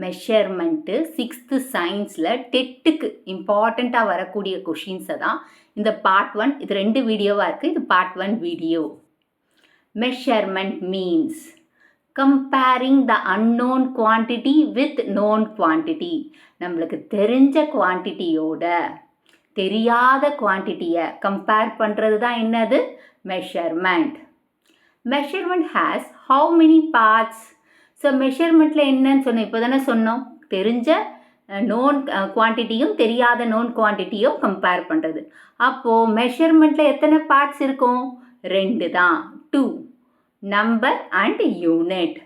Measurement 6th சயின்ஸில் டெட்டுக்கு இம்பார்ட்டண்ட்டாக வரக்கூடிய கொஷின்ஸை தான் இந்த பார்ட் 1, இது 2 வீடியோவாக இருக்குது. இது part 1 video. Measurement means comparing the unknown quantity with known quantity. நம்மளுக்கு தெரிஞ்ச குவான்டிட்டியோட தெரியாத குவான்டிட்டியை கம்பேர் பண்ணுறது தான் என்னது measurement. Measurement has how many parts? So மெஷர்மெண்ட்டில் என்னன்னு சொன்னோம், இப்போ தானே சொன்னோம், தெரிஞ்ச நோன் குவான்டிட்டியும் தெரியாத நோன் குவான்டிட்டியும் கம்பேர் பண்ணுறது. அப்போது மெஷர்மெண்ட்டில் எத்தனை பார்ட்ஸ் இருக்கும்? 2 தான், 2, number and unit.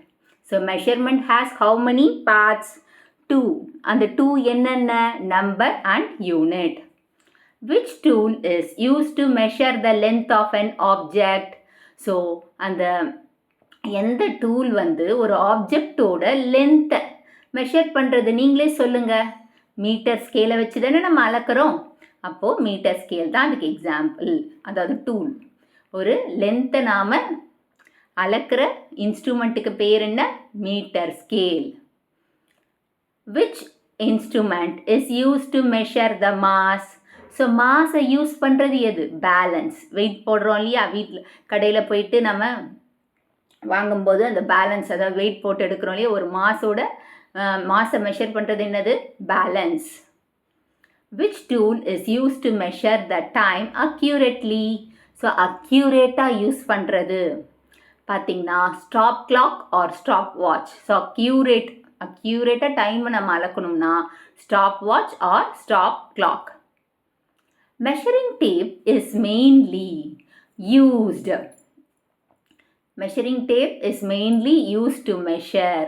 So measurement has how many parts? 2. அந்த 2 என்னென்ன? Number and unit. Which tool is used to measure the length of an object? So அந்த எந்த டூல் வந்து ஒரு ஆப்ஜெக்டோட லென்த்தை மெஷர் பண்ணுறது? நீங்களே சொல்லுங்கள். மீட்டர் ஸ்கேலை வச்சு தானே நம்ம அளக்கிறோம். அப்போது மீட்டர் ஸ்கேல் தான் அதுக்கு எக்ஸாம்பிள், அதாவது டூல். ஒரு லென்த்தை நாம் அளக்கிற இன்ஸ்ட்ருமெண்ட்டுக்கு பேர் என்ன? Metre scale. Which instrument is used to measure the mass? So மாஸை யூஸ் பண்ணுறது எது? பேலன்ஸ். வெயிட் போடுறோம் இல்லையா, வீட்டில் கடையில் போயிட்டு நம்ம வாங்கும்போது அந்த பேலன்ஸ், அதாவது வெயிட் போட்டு எடுக்கிறோம் இல்லையா, ஒரு மாஸோட மாஸை மெஷர் பண்ணுறது என்னது? Balance. Which tool is use to measure the time accurately? So அக்யூரேட்டாக யூஸ் பண்ணுறது பார்த்திங்கன்னா stop clock or stop watch. So அக்யூரேட்டாக டைமை நம்ம அளக்கணும்னா stop watch or stop clock. Measuring tape is mainly used. Measuring tape is mainly used to measure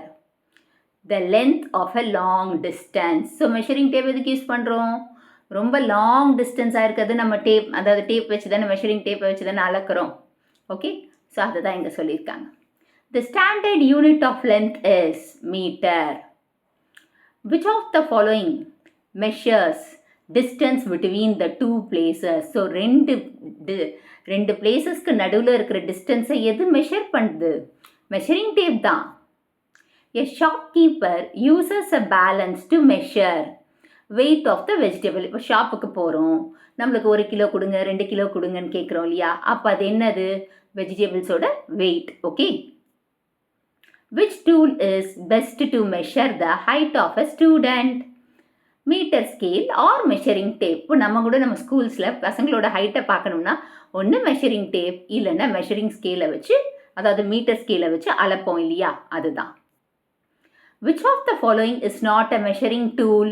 the length of a long distance. So measuring tape எதுக்கு use பண்ணுறோம்? ரொம்ப long டிஸ்டன்ஸாக இருக்கிறது நம்ம tape, அதாவது டேப் வச்சு தானே, மெஷரிங் டேப்பை வச்சு தானே அளக்கிறோம். ஓகே, ஸோ அதை தான் இங்கே சொல்லியிருக்காங்க. The standard unit of length is meter. Which of the following measures distance between the two places? So ரெண்டு பிளேசஸ்க்கு நடுவில் இருக்கிற டிஸ்டன்ஸை எது மெஷர் பண்ணுது? மெஷரிங் டேப் தான். A shopkeeper uses a balance to measure weight of the vegetable. இப்போ ஷாப்புக்கு போகிறோம், நம்மளுக்கு 1 கிலோ கொடுங்க 2 கிலோ கொடுங்கன்னு கேட்குறோம் இல்லையா, அப்போ அது என்னது? வெஜிடபிள்ஸோட weight. Okay. Which tool is best to measure the height of a student? Metre scale or measuring tape. இப்போ நம்ம ஸ்கூல்ஸில் பசங்களோட ஹைட்டை பார்க்கணும்னா ஒன்று மெஷரிங் டேப் இல்லைன்னா மெஷரிங் ஸ்கேலை வச்சு, அதாவது மீட்டர் ஸ்கேலை வச்சு அளப்போம் இல்லையா, அதுதான். Which of the following is not a measuring tool?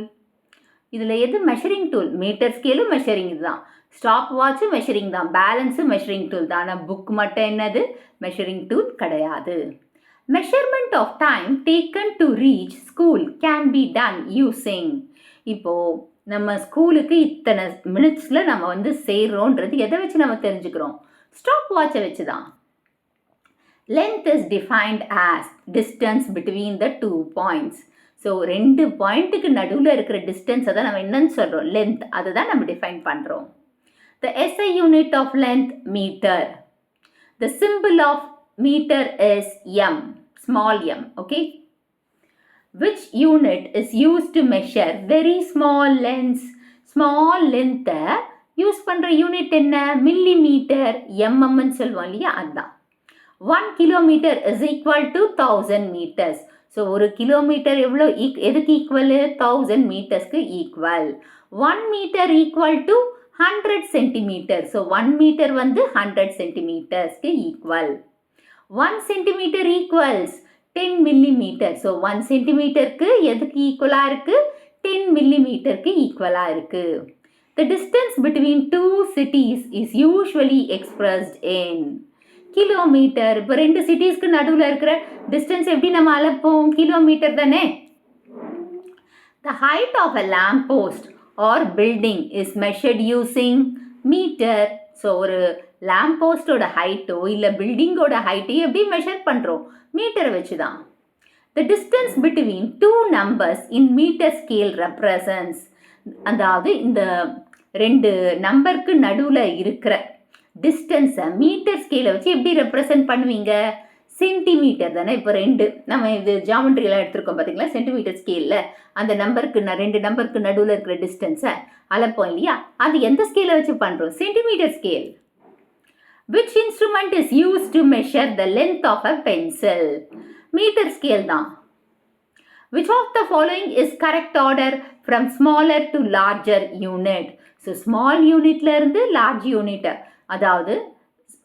இதில் எது மெஷரிங் டூல்? மீட்டர் ஸ்கேலும் மெஷரிங் தான், ஸ்டாப் வாட்சும் மெஷரிங் தான், பேலன்ஸும் மெஷரிங் டூல் தான். ஆனால் புக் மட்டும் என்னது? மெஷரிங் டூல் கிடையாது. Measurement of time taken to reach school can be done using. இப்போது நம்ம ஸ்கூலுக்கு இத்தனை மினிட்ஸில் நம்ம வந்து சேர்றோன்றது எதை வச்சு நம்ம தெரிஞ்சுக்கிறோம்? ஸ்டாப் வாட்சை வச்சு தான். Length is defined as distance between the 2 points. So 2 பாயிண்ட்டுக்கு நடுவில் இருக்கிற டிஸ்டன்ஸை தான் நம்ம என்னன்னு சொல்கிறோம்? லென்த். அதை தான் நம்ம டிஃபைன் பண்ணுறோம். The SI unit of length, meter. The symbol of meter is M, small m. Okay. Which unit is used to measure very small lengths? Small length use பண்ணுற யூனிட் என்ன? மில்லிமீட்டர், எம்எம்னு சொல்லுவோம் இல்லையா, அதுதான். 1 kilometer is equal to 1000 meters. So 1 kilometre எவ்வளோ எதுக்கு equal? 1000 மீட்டர்ஸ்க்கு equal. 1 metre equal to 100 centimetre. So 1 metre வந்து 100 சென்டிமீட்டர்ஸ்க்கு equal. 1 centimeter equals 10 millimeter. So 1 சென்டிமீட்டருக்கு எதுக்கு ஈக்குவலாக இருக்குது? 10 millimeterக்கு ஈக்குவலாக இருக்குது. The distance between 2 cities is usually expressed in kilometer. இப்போ 2 சிட்டிஸ்க்கு நடுவில் இருக்கிற டிஸ்டன்ஸ் எப்படி நம்ம அளப்போம்? கிலோமீட்டர் தானே. The height of a lamp post or building is measured using meter. So ஒரு லேம்ப் போஸ்டோட ஹைட்டோ இல்லை பில்டிங்கோட ஹைட்டையும் எப்படி மெஷர் பண்ணுறோம்? மீட்டரை வச்சு தான். The distance between 2 numbers in metre scale represents. அதாவது இந்த 2 நம்பருக்கு நடுவில் இருக்கிற டிஸ்டன்ஸை மீட்டர் ஸ்கேலை வச்சு எப்படி ரெப்ரசன்ட் பண்ணுவீங்க? சென்டிமீட்டர் தானே. இப்போ 2 நம்ம இது ஜாமெண்ட்ரியெலாம் எடுத்திருக்கோம் பார்த்தீங்களா, சென்டிமீட்டர் ஸ்கேலில் அந்த நம்பருக்கு 2 நம்பருக்கு நடுவில் இருக்கிற டிஸ்டன்ஸை அளப்போம் இல்லையா, அது எந்த ஸ்கேலை வச்சு பண்ணுறோம்? Centimetre scale. Which instrument is used to measure the length of a pencil? Metre scale தான். Which of the following is correct order from smaller to larger unit? So small unitல இருந்து large unit, அதாவது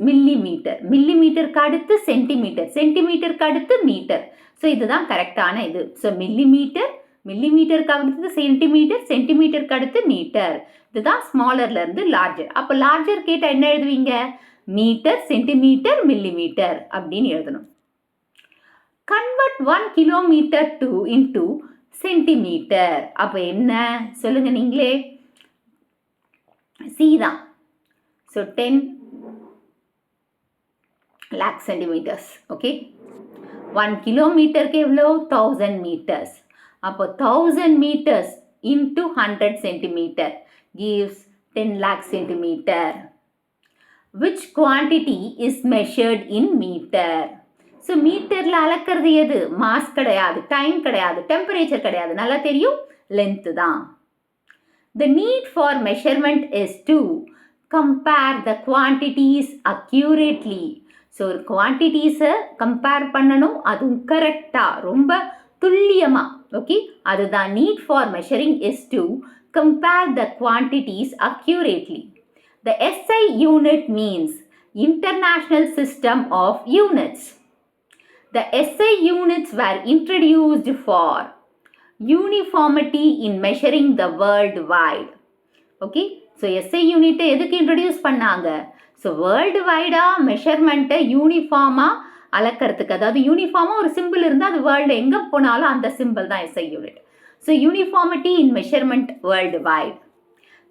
millimetre, மில்லிமீட்டருக்கு அடுத்து centimetre, சென்டிமீட்டருக்கு அடுத்து metre. So இதுதான் கரெக்டான இது. So millimetre, மில்லிமீட்டருக்கு அடுத்து சென்டிமீட்டர், சென்டிமீட்டருக்கு அடுத்து மீட்டர். இதுதான் ஸ்மாலர்லேருந்து லார்ஜர். அப்போ லார்ஜர் கேட்டால் என்ன எழுதுவீங்க? மீட்டர், சென்டிமீட்டர், மில்லிமீட்டர் அப்படின்னு எழுதணும். Convert 1 kilometre into centimetre. அப்போ என்ன சொல்லுங்க நீங்களே? சி தான். So 10 lakh centimeters. ஓகே, 1 கிலோமீட்டருக்கு எவ்வளோ? 1000 மீட்டர்ஸ். அப்போ 1000 meters into 100 centimeter gives 10 lakh centimeter. Which quantity is measured in meter? So மீட்டரில் அளக்கிறது எது? மாஸ் கிடையாது, டைம் கிடையாது, டெம்பரேச்சர் கிடையாது, நல்லா தெரியும், லென்த்து தான். The need for measurement is to compare the quantities accurately. So ஒரு குவான்டிட்டிஸை கம்பேர் பண்ணணும், அதுவும் கரெக்டாக, ரொம்ப துல்லியமாக. ஓகே, அதுதான் need for measuring is to compare the quantities accurately. The SI unit means International System of Units. The SI units were introduced for uniformity in measuring the worldwide. Okay, so SI unit எதுக்கு introduce பண்ணாங்க? So world வைடாக மெஷர்மெண்ட்டை யூனிஃபார்மாக அளக்கிறதுக்கு, அதாவது யூனிஃபார்மாக ஒரு simple இருந்தால் அது world எங்கே போனாலும் அந்த simple தான் SI unit. So uniformity in measurement worldwide.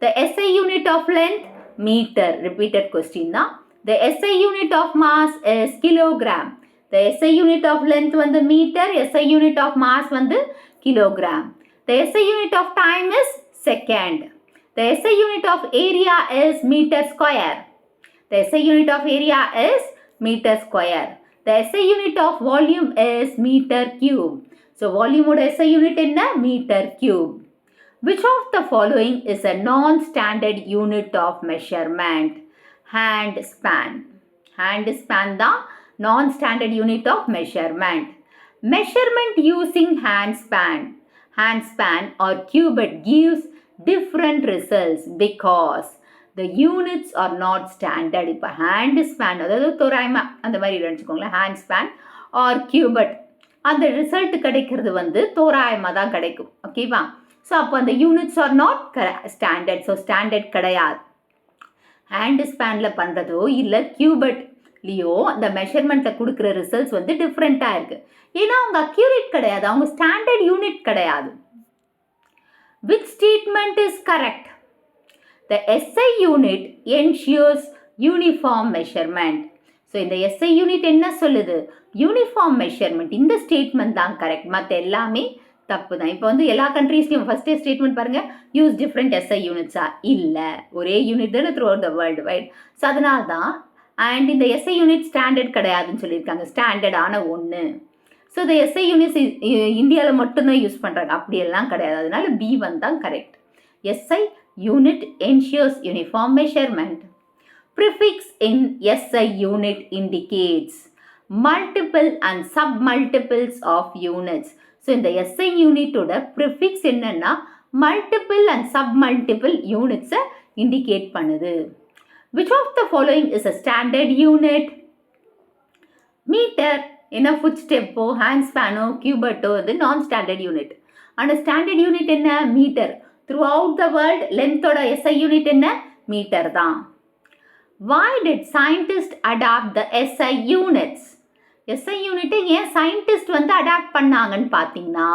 The SI unit of length metre, repeated question தான். The SI unit of mass is kilogram. The SI unit of length வந்து metre, SI unit of mass வந்து kilogram. The SI unit of time is second. The SI unit of area is metre square. The SI unit of area is meter square. The SI unit of volume is meter cube. So volume oda SI unit enna? Meter cube. Which of the following is a non-standard unit of measurement? Hand span. Hand span da non-standard unit of measurement. Measurement using hand span or cubit gives different results because the units are not standard. இப்போ hand span, அதாவது தோராயமாக அந்த மாதிரி நினச்சிக்கோங்களேன், hand span R கியூபட், அந்த result கிடைக்கிறது வந்து தோராயமாக தான் கிடைக்கும். ஓகேவா? ஸோ அப்போ அந்த units are not standard. So standard கிடையாது. ஹேண்ட் ஸ்பேனில் பண்ணுறதோ இல்லை கியூபட்லேயோ அந்த மெஷர்மெண்ட்டில் கொடுக்குற ரிசல்ட்ஸ் வந்து டிஃப்ரெண்ட்டாக இருக்குது. ஏன்னா அவங்க அக்யூரேட் கிடையாது, அவங்க ஸ்டாண்டர்ட் யூனிட் கிடையாது. Which statement is correct? The SI unit ensures uniform measurement. So இந்த SI யூனிட் என்ன சொல்லுது? Uniform measurement. இந்த ஸ்டேட்மெண்ட் தான் கரெக்ட், மற்ற எல்லாமே தப்பு தான். இப்போ வந்து எல்லா கண்ட்ரீஸ்லையும் ஃபஸ்ட்டே ஸ்டேட்மெண்ட் பாருங்கள், யூஸ் டிஃப்ரெண்ட் SI யூனிட்ஸா? இல்லை, ஒரே யூனிட் தானே through out the world wide. So அதனால தான். அண்ட் இந்த SI யூனிட் ஸ்டாண்டர்ட் கிடையாதுன்னு சொல்லியிருக்காங்க, ஸ்டாண்டர்டான ஒன்று. ஸோ இந்த SI யூனிட்ஸ் இந்தியாவில் மட்டும்தான் யூஸ் பண்ணுறாங்க, அப்படியெல்லாம் கிடையாது. அதனால B1 தான் correct. SI unit ensures uniform measurement. Prefix in SI unit indicates multiple and submultiples of units. So இந்த SI unit ஓட prefix என்னன்னா multiple and submultiple units indicate பண்ணுது. Which of the following is a standard unit? Meter. என்ன foot step, hand span, cubit இது நான் standard unit. ஆனால் standard unit என்ன? Metre. Throughout the world, length oda SI unit enna? Meter தான். Why did scientists adapt the SI units? SI unit ஏன் scientist வந்து adapt பண்ணாங்கன்னு பார்த்தீங்கன்னா,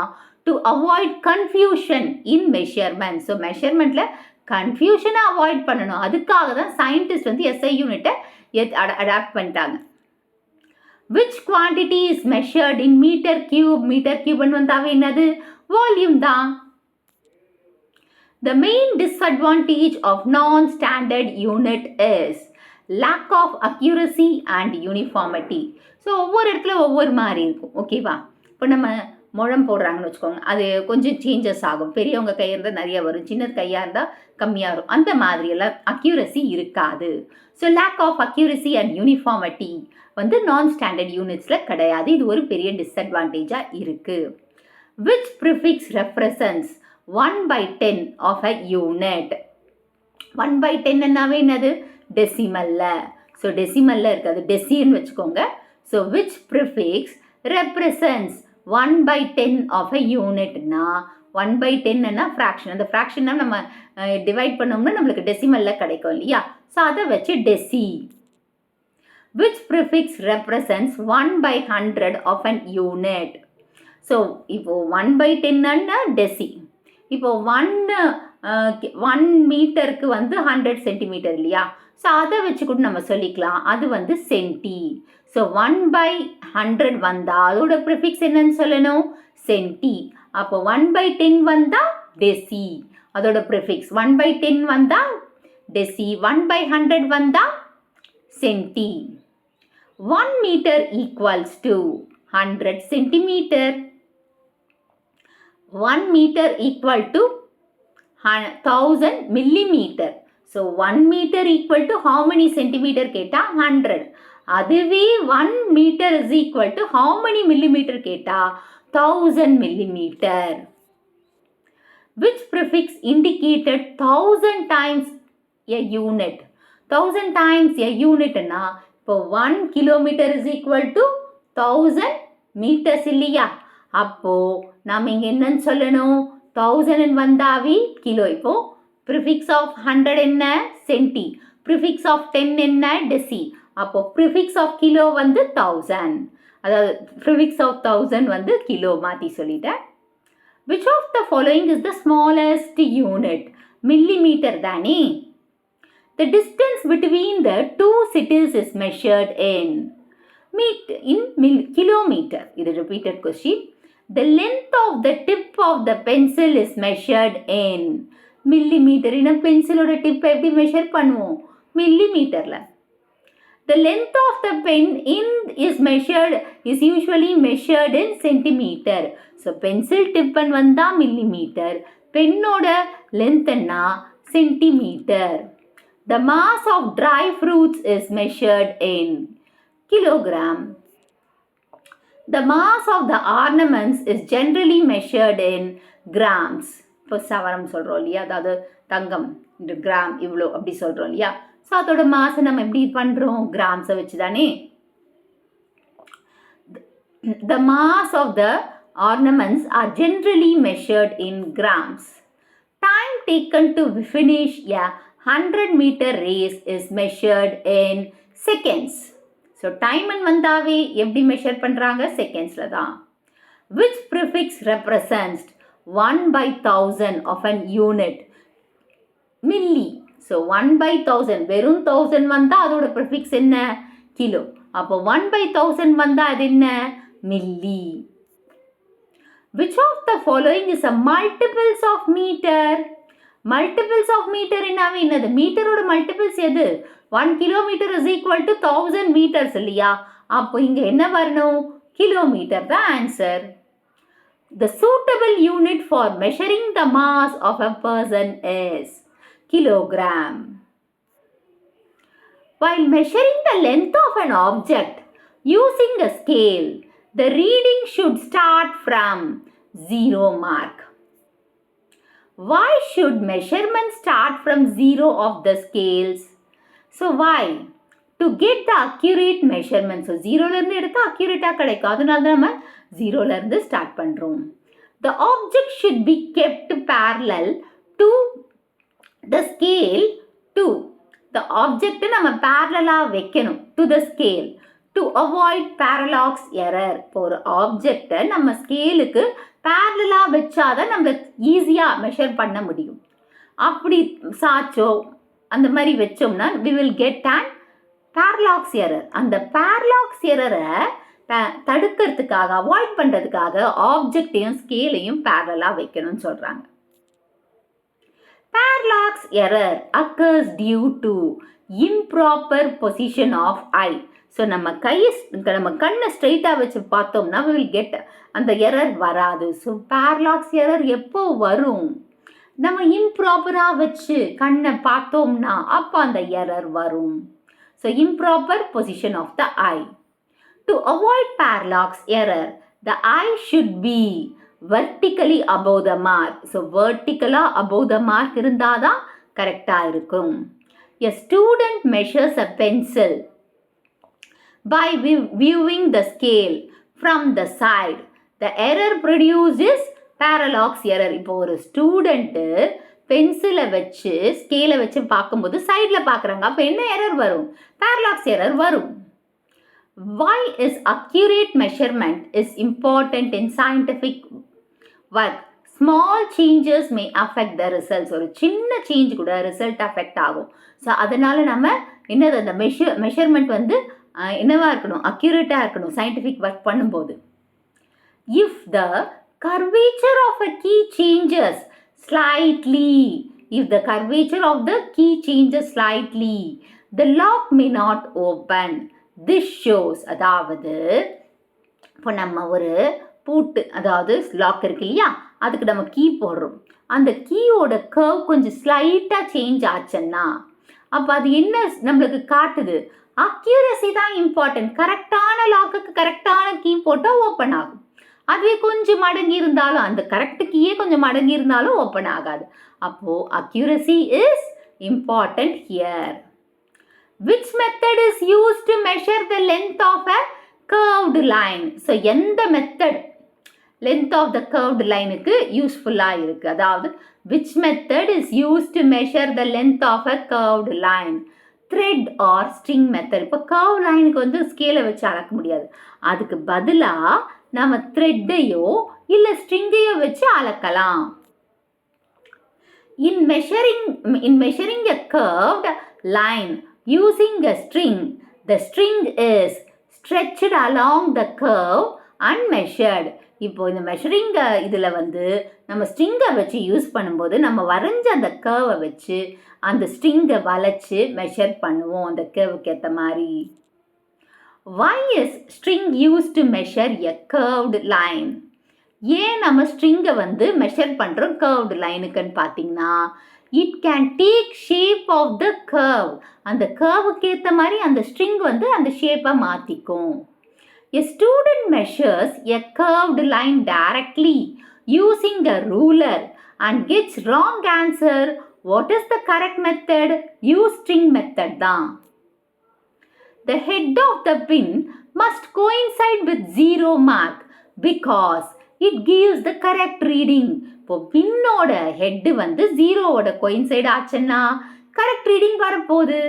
to avoid confusion in measurement. So measurementல confusion avoid பண்ணணும், அதுக்காக தான் scientist வந்து SI unit adapt பண்ணிட்டாங்க. Which quantity is measured in meter cube? Meter cube வந்தாவே என்னது? Volume தான். The main disadvantage of non-standard unit is lack of accuracy and uniformity. So so ஒவ்வொரு இடத்துல ஒவ்வொரு மாதிரி இருக்கும். ஓகேவா? இப்போ நம்ம முழம் போடுறாங்கன்னு வச்சுக்கோங்க, அது கொஞ்சம் சேஞ்சஸ் ஆகும். பெரியவங்க கையாக இருந்தால் நிறைய வரும், சின்ன கையாக இருந்தால் கம்மியாக வரும். அந்த மாதிரியெல்லாம் அக்யூரசி இருக்காது. So lack of accuracy and uniformity வந்து நான் ஸ்டாண்டர்ட் யூனிட்ஸில் கிடையாது. இது ஒரு பெரிய டிஸ்அட்வான்டேஜாக இருக்குது. Which prefix represents 1/10 of a unit. 1/10 என்னாவே என்னது? டெசிமலில். ஸோ டெசிமலில் இருக்காது, டெசின்னு வச்சுக்கோங்க. So which prefix represents 1/10 of a யூனிட்னா 1/10ன்னா ஃப்ராக்ஷன். அந்த ஃப்ராக்ஷனை நம்ம டிவைட் பண்ணோம்னா நம்மளுக்கு டெசிமலில் கிடைக்கும் இல்லையா? ஸோ அதை வச்சு deci. Which prefix represents 1/100 of an unit. So இப்போது 1/10ன்னா டெசி. இப்போ 1 மீட்டருக்கு வந்து 100 சென்டிமீட்டர் இல்லையா? ஸோ அதை வச்சு கூட நம்ம சொல்லிக்கலாம், அது வந்து சென்டி. ஸோ 1/100 வந்தால் அதோட ப்ரிஃபிக்ஸ் என்னன்னு சொல்லணும்? சென்டி. அப்போ 1/10 வந்தால் டெசி, அதோட ப்ரிஃபிக்ஸ் 1/10 வந்தால் டெசி, 1/100 வந்தால் centi. 1 metre equals to 100 centimetre. 1 metre equal to 1000 millimeter. So 1 meter equal to how many centimeter கேட்டா 100. அதுவே 1 meter is equal to how many millimeter கேட்டா 1000 millimeter. Which prefix indicated 1000 times a unit? 1000 times a unit னா இப்போ 1 kilometer is equal to 1000 meters இல்லையா? அப்போ நாம் இங்கே என்னன்னு சொல்லணும்? 1000 வந்தாவே கிலோ. இப்போ ப்ரிஃபிக்ஸ் ஆஃப் 100 என்ன? சென்டி. ப்ரிஃபிக்ஸ் ஆஃப் 10 என்ன? டெசி. அப்போ ப்ரிஃபிக்ஸ் ஆஃப் கிலோ வந்து 1000. அதாவது ப்ரிஃபிக்ஸ் ஆஃப் 1000 வந்து கிலோ மாற்றி சொல்லிட்டேன். Which of the following is the smallest unit? Millimetre தானே. The distance between the 2 cities is measured in kilometer. இது repeated question. The length of the tip of the pencil is measured in millimeter. In a pencil oda tip எப்படி measure பண்ணுவோம்? millimeterல. The length of the pen is usually measured in centimeter. So pencil tip வந்தா millimeter, பெண்ணோட length என்ன? centimeter. The mass of dry fruits is measured in kilogram. The mass of the ornaments is generally measured in grams. இப்போ சவரம் சொல்கிறோம் இல்லையா? அதாவது தங்கம் இந்த gram இவ்வளோ அப்படி சொல்கிறோம் இல்லையா? ஸோ அதோட மாசை நம்ம எப்படி பண்ணுறோம்? கிராம்ஸை வச்சு தானே. The mass of the ornaments are generally measured in grams. Time taken to finish a 100-meter race is measured in seconds. So டைமன் வந்தாவே எப்படி மெஷர் பண்ணுறாங்க? செகண்ட்ஸில் தான். Which prefix represents 1/1000 of an unit? Milli. So 1/1000 வெறும் 1000 வந்தால் அதோட prefix என்ன? கிலோ. அப்போ 1/1000 வந்தால் அது என்ன? Milli. Which of the following is a multiples of metre? Multiples of metre என்னவே என்னது? மீட்டரோட மல்டிபிள்ஸ் எது? 1 kilometer is equal to 1000 meters இல்லையா? அப்போ இங்கே என்ன வரணும்? கிலோமீட்டர் தான் answer. The suitable unit for measuring the mass of a person is kilogram. While measuring the length of an object using a scale, the reading should start from 0 mark. Why should measurement start from 0 of the scales? So why? To get the accurate measurement. So 0லேருந்து எடுத்தா அக்யூரேட்டாக கிடைக்கும். அதனால தான் நம்ம 0லேருந்து start பண்ணுறோம். The object should be kept parallel to the scale to. The object நம்ம parallel வைக்கணும் to the scale to avoid parallax error. இப்போ ஒரு ஆப்ஜெக்டை நம்ம ஸ்கேலுக்கு பேரலாக வச்சாதான் நம்ம ஈஸியாக மெஷர் பண்ண முடியும். அப்படி சாச்சோ அந்த மாதிரி வச்சோம்னா we will get an parallax error. அந்த parallax error-ஐ தடுக்கிறதுக்காக அவாய்ட் பண்ணுறதுக்காக ஆப்ஜெக்டையும் ஸ்கேலையும் பேரலாக வைக்கணும்னு சொல்கிறாங்க. Parallax error occurs due to improper position of eye. So நம்ம கண்ணை ஸ்ட்ரெயிட்டாக வச்சு பார்த்தோம்னா we will get அந்த எரர் வராது. ஸோ பேரலாக்ஸ் எரர் எப்போ வரும்? நம்ம இம்ப்ராப்பராக வச்சு கண்ணை பார்த்தோம்னா அப்போ அந்த எரர் வரும். So improper position of the eye. To avoid parallax error the eye should be vertically above the mark. ஸோ vertically above the mark இருந்தால் தான் கரெக்டாக இருக்கும். A student measures a pencil by viewing the scale from the side. The error produces parallax error. இப்போ ஒரு student பென்சிலை வச்சு ஸ்கேலை வச்சு பார்க்கும்போது சைடில் பார்க்குறாங்க. அப்போ என்ன எரர் வரும்? பேரலாக்ஸ் எரர் வரும். Why is accurate measurement is important in scientific work? Small changes may affect the results. ஒரு சின்ன சேஞ்ச் கூட ரிசல்ட் அஃபெக்ட் ஆகும். ஸோ அதனால் நம்ம என்னது அந்த மெஷர்மெண்ட் வந்து என்னவாக இருக்கணும்? அக்யூரேட்டாக இருக்கணும் சயின்டிஃபிக் ஒர்க் பண்ணும்போது. If the curvature of a key changes slightly, the lock may not open. This shows, அதாவது இப்போ நம்ம ஒரு பூட்டு, அதாவது லாக் இருக்கு இல்லையா, அதுக்கு நம்ம கீ போடுறோம். அந்த கீயோட கர்வ் கொஞ்சம் ஸ்லைட்டாக சேஞ்ச் ஆச்சுன்னா அப்போ அது என்ன நம்மளுக்கு காட்டுது? அக்யூரசி தான் இம்பார்ட்டன்ட். கரெக்டான லாக்குக்கு கரெக்டான கீ போட்டால் ஓப்பன் ஆகும். அதுவே கொஞ்சம் மடங்கி இருந்தாலும், அந்த கரெக்ட் கீயே கொஞ்சம் மடங்கி இருந்தாலும் ஓப்பன் ஆகாது. அப்போது accuracy is important here. Which method is used to measure the length of a curved line? So எந்த method length of the curved lineக்கு யூஸ்ஃபுல்லாக இருக்குது? அதாவது which method is used to measure the length of a curved line? Thread or string method. இப்போ curved லைனுக்கு வந்து ஸ்கேலை வச்சு அளக்க முடியாது. அதுக்கு பதிலாக நம்ம த்ரெட்டையோ இல்லை ஸ்ட்ரிங்கையோ வச்சு அளக்கலாம். In measuring a curved line using a string, the string is stretched along the curve and measured. இப்போ இந்த மெஷரிங் இதில் வந்து நம்ம ஸ்ட்ரிங்கை வச்சு யூஸ் பண்ணும்போது நம்ம வரைஞ்ச அந்த கர்வை வச்சு அந்த ஸ்ட்ரிங்கை வளைச்சு மெஷர் பண்ணுவோம் அந்த கர்வுக்கு ஏற்ற மாதிரி. Why is string used to measure a curved line? ஏன் நம்ம ஸ்ட்ரிங்கை வந்து மெஷர் பண்ணுறோம் கர்வ்டு லைனுக்குன்னு பார்த்தீங்கன்னா, it can take shape of the curve. அந்த கர்வுக்கு ஏற்ற மாதிரி அந்த ஸ்ட்ரிங் வந்து அந்த ஷேப்பை மாற்றிக்கும். A student measures a curved line directly using a ruler and gets wrong answer. What is the correct method? Use string method தான். The head of the pin must coincide with 0 mark because it gives the correct reading. இப்போ பின்னோட head வந்து 0வோட coincide ஆச்சுன்னா correct reading வரப்போகுது.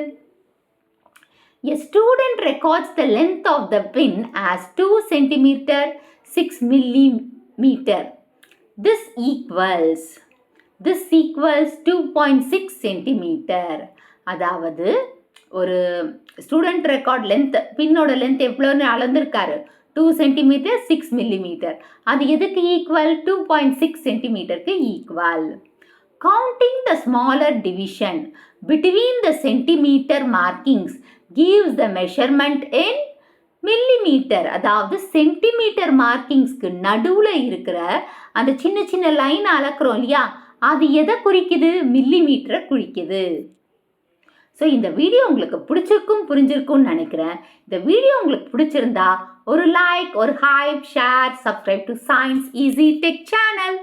A student records the length of the pin as 2 cm 6 mm. This equals 2.6 cm. அதாவது ஒரு student record length, பின்னோட length எவ்வளோன்னு அளந்திருக்காரு? 2 cm 6 mm. அது எதுக்கு equal? 2.6 cm equal. Counting the smaller division between the centimeter markings gives the measurement in millimeter. அதாவது centimetre மார்க்கிங்ஸ்க்கு நடுவில் இருக்கிற அந்த சின்ன சின்ன லைன் அளக்குறோம் இல்லையா, அது எதை குறிக்குது? மில்லிமீட்டரை குறிக்குது. ஸோ இந்த வீடியோ உங்களுக்கு புரிஞ்சிருக்கும்னு நினைக்கிறேன். இந்த வீடியோ உங்களுக்கு பிடிச்சிருந்தா ஒரு லைக், ஒரு hype, share, subscribe to science easy tech channel.